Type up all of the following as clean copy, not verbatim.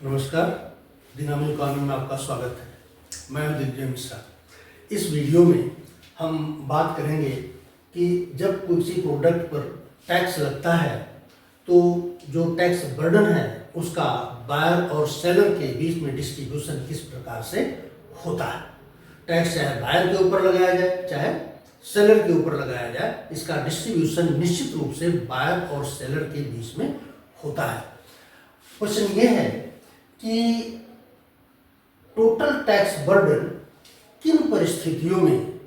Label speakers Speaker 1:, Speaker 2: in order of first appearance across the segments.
Speaker 1: नमस्कार, दिनामी इकोनॉमी में आपका स्वागत है। मैं हूं दिग्विजय मिश्रा। इस वीडियो में हम बात करेंगे कि जब किसी प्रोडक्ट पर टैक्स लगता है तो जो टैक्स बर्डन है उसका बायर और सेलर के बीच में डिस्ट्रीब्यूशन किस प्रकार से होता है। टैक्स चाहे बायर के ऊपर लगाया जाए चाहे सेलर के ऊपर लगाया जाए, इसका डिस्ट्रीब्यूशन निश्चित रूप से बायर और सेलर के बीच में होता है। क्वेश्चन ये है कि टोटल टैक्स बर्डन किन परिस्थितियों में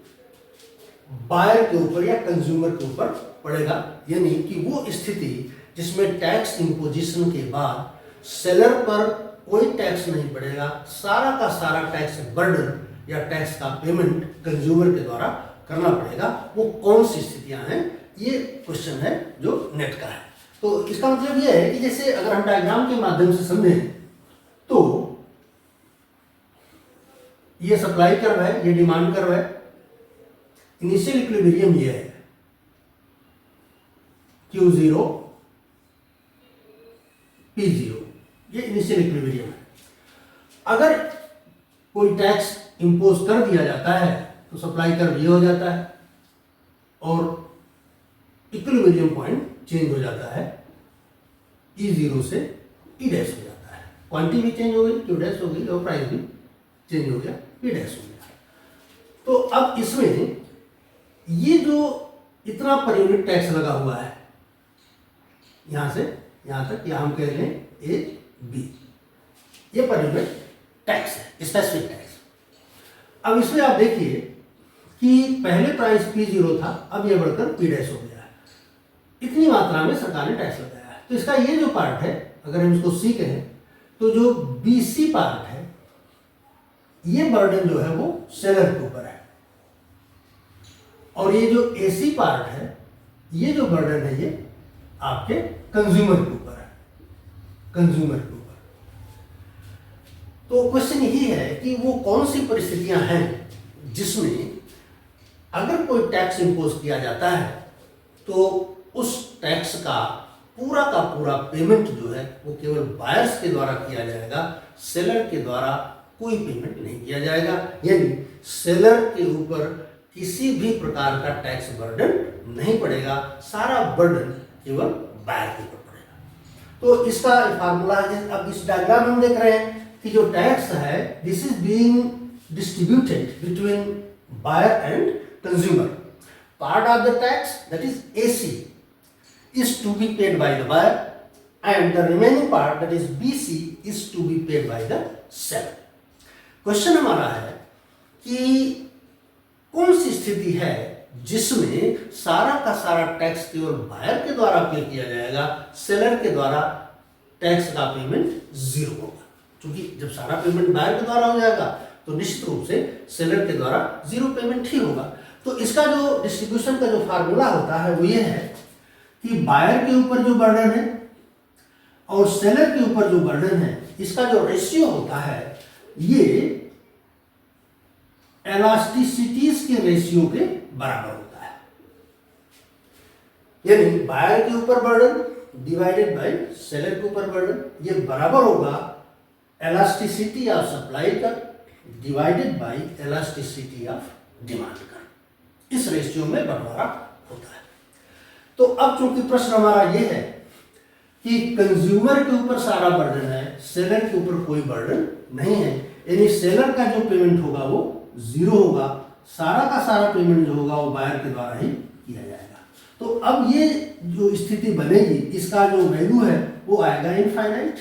Speaker 1: बायर के ऊपर या कंज्यूमर के ऊपर पड़ेगा, यानी कि वो स्थिति जिसमें टैक्स इंपोजिशन के बाद सेलर पर कोई टैक्स नहीं पड़ेगा, सारा का सारा टैक्स बर्डन या टैक्स का पेमेंट कंज्यूमर के द्वारा करना पड़ेगा। वो कौन सी स्थितियां हैं, ये क्वेश्चन है जो नेट का है। तो इसका मतलब ये है कि जैसे अगर हम डायग्राम के माध्यम से समझें तो ये सप्लाई कर्व है, ये डिमांड कर्व है, इनिशियल इक्विलिब्रियम ये है Q0 P0, ये इनिशियल इक्विलिब्रियम है। अगर कोई टैक्स इंपोज कर दिया जाता है तो सप्लाई कर्व ये हो जाता है और इक्विलिब्रियम पॉइंट चेंज हो जाता है, E0 से E डैश हो जाता है। क्वांटिटी भी चेंज हो गई, Q डैश हो गई और प्राइस भी चेंज हो गया, P डैश हो गया। तो अब इसमें ये जो इतना पर यूनिट टैक्स लगा हुआ है यहां से यहां तक, या हम कह लें A B, ये पर यूनिट टैक्स है, स्पेसिफिक टैक्स। अब इसमें आप देखिए कि पहले प्राइस P0 था, अब ये बढ़कर P डैश हो गया है। इतनी मात्रा में सरकार ने टैक्स लगाया है। तो इसका ये जो पार्ट है, अगर हम इसको C कहें तो जो BC पार्ट है, ये बर्डन जो है वो सेलर के ऊपर है, और ये जो AC पार्ट है, ये जो बर्डन है ये आपके कंज्यूमर के ऊपर है, कंज्यूमर के ऊपर। तो क्वेश्चन यही है कि वो कौन सी परिस्थितियां हैं जिसमें अगर कोई टैक्स इंपोज किया जाता है तो उस टैक्स का पूरा पेमेंट जो है वो केवल बायर्स के द्वारा किया जाएगा, सेलर के द्वारा कोई पेमेंट नहीं किया जाएगा। यानी सेलर के ऊपर किसी भी प्रकार का टैक्स बर्डन नहीं पड़ेगा, सारा बर्डन केवल बायर के ऊपर पड़ेगा। तो इसका फार्मूला है, अब इस डायग्राम में हम देख रहे हैं कि जो टैक्स है this is being distributed between buyer and consumer. Part of the tax that is AC is to be paid by the buyer and the remaining part that is BC is to be paid by the seller. Question हमारा है कि कौन सी स्थिति है जिसमें सारा का सारा टैक्स केवल बायर के द्वारा पे किया जाएगा, सेलर के द्वारा टैक्स का पेमेंट जीरो होगा। क्योंकि जब सारा पेमेंट बायर के द्वारा हो जाएगा तो निश्चित रूप से सेलर के द्वारा जीरो पेमेंट ही होगा। तो इसका जो डिस्ट्रीब्यूशन का जो फार्मूला होता है वो ये है कि बायर के ऊपर जो बर्डन है और सेलर के ऊपर जो बर्डन है, इसका जो रेशियो होता है ये एलास्टिसिटीज के रेशियो के बराबर होता है। यानी बायर के ऊपर बर्डन डिवाइडेड बाय सेलर के ऊपर बर्डन, ये बराबर होगा एलास्टिसिटी ऑफ सप्लाई का divided by elasticity of demand का। इस रेशियो में बंटवारा होता है। तो अब चूंकि प्रश्न हमारा यह है कि कंज्यूमर के ऊपर सारा बर्डन है, सेलर के ऊपर कोई बर्डन नहीं है, यानी सेलर का जो पेमेंट होगा वो जीरो होगा, सारा का सारा पेमेंट जो होगा वो बायर के द्वारा ही किया जाएगा। तो अब ये जो स्थिति बनेगी, इसका जो वैल्यू है वो आएगा इनफाइनाइट।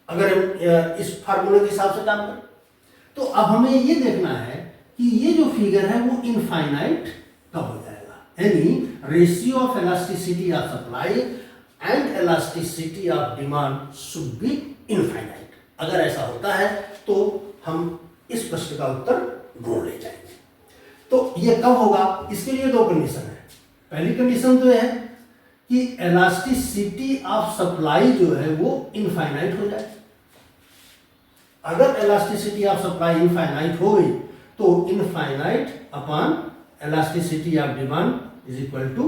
Speaker 1: अगर हम इस फार्मूले के हिसाब से काम करें तो अब हमें ये देखना है कि ये जो फिगर है वो इनफाइनाइट कब हो जाएगा, यानी ratio of elasticity of supply and elasticity of demand should be infinite. अगर ऐसा होता है तो हम इस प्रश्न का उत्तर ढूंढ ले जाएंगे। तो ये कब होगा, इसके लिए दो कंडीशन है। पहली कंडीशन तो है कि इलास्टिसिटी ऑफ सप्लाई जो है वो इनफाइनाइट हो जाए। अगर इलास्टिसिटी ऑफ सप्लाई इनफाइनाइट हो गई तो infinite upon elasticity of demand is equal to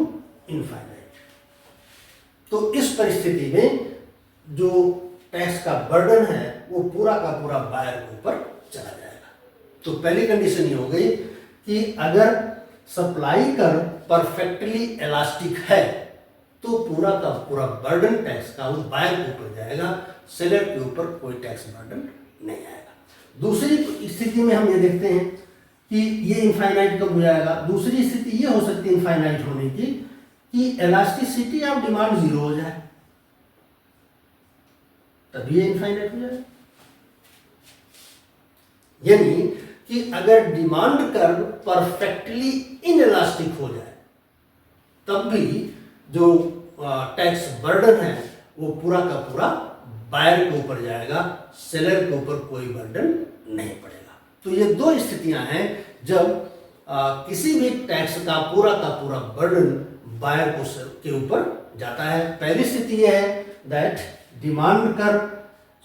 Speaker 1: infinite. तो इस परिस्थिति में जो टैक्स का बर्डन है वो पूरा का पूरा बायर के ऊपर चला जाएगा। तो पहली कंडीशन ये हो गई कि अगर सप्लाई कर परफेक्टली इलास्टिक है तो पूरा का पूरा बर्डन टैक्स का वो बायर के ऊपर जाएगा, सेलर के ऊपर कोई टैक्स बर्डन नहीं आएगा। दूसरी स्थिति में हम ये देखते हैं कि ये इनफाइनाइट कब हो जाएगा। दूसरी स्थिति ये हो सकती है इनफाइनाइट होने की कि इलास्टिसिटी ऑफ डिमांड 0 हो जाए, तभी ये इनफाइनाइट हो जाएगा। यानी कि अगर डिमांड कर्व परफेक्टली इनइलास्टिक हो जाए तब भी जो टैक्स बर्डन है वो पूरा का पूरा बायर के ऊपर जाएगा, सेलर के ऊपर कोई बर्डन नहीं पड़ेगा। तो ये दो स्थितियां हैं जब किसी भी टैक्स का पूरा बर्डन बायर के ऊपर जाता है। पहली स्थिति यह है that demand curve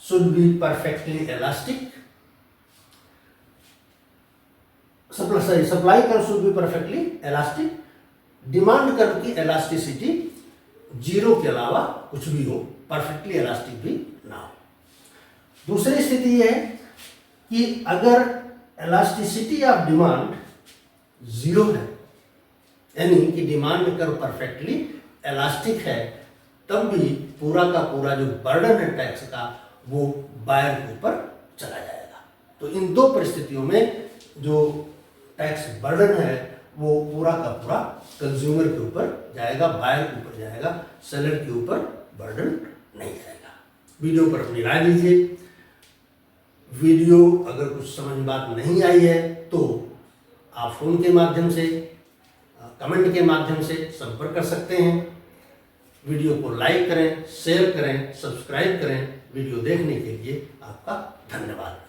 Speaker 1: should be perfectly elastic, supply curve should be perfectly elastic, demand curve की इलास्टिसिटी 0 के अलावा कुछ भी हो, परफेक्टली इलास्टिक भी ना हो। दूसरी स्थिति यह है कि अगर इलास्टिसिटी ऑफ डिमांड 0 है, यानी कि डिमांड कर्व परफेक्टली इलास्टिक है, तब भी पूरा का पूरा जो बर्डन है टैक्स का वो बायर के ऊपर चला जाएगा। तो इन दो परिस्थितियों में जो टैक्स बर्डन है वो पूरा का पूरा कंज्यूमर के ऊपर जाएगा, बायर के ऊपर जाएगा, सेलर के ऊपर बर्डन नहीं जाएगा। वीडियो पर अपनी राय दीजिए। वीडियो अगर कुछ समझ में बात नहीं आई है तो आप फोन के माध्यम से, कमेंट के माध्यम से संपर्क कर सकते हैं। वीडियो को लाइक करें, शेयर करें, सब्सक्राइब करें। वीडियो देखने के लिए आपका धन्यवाद।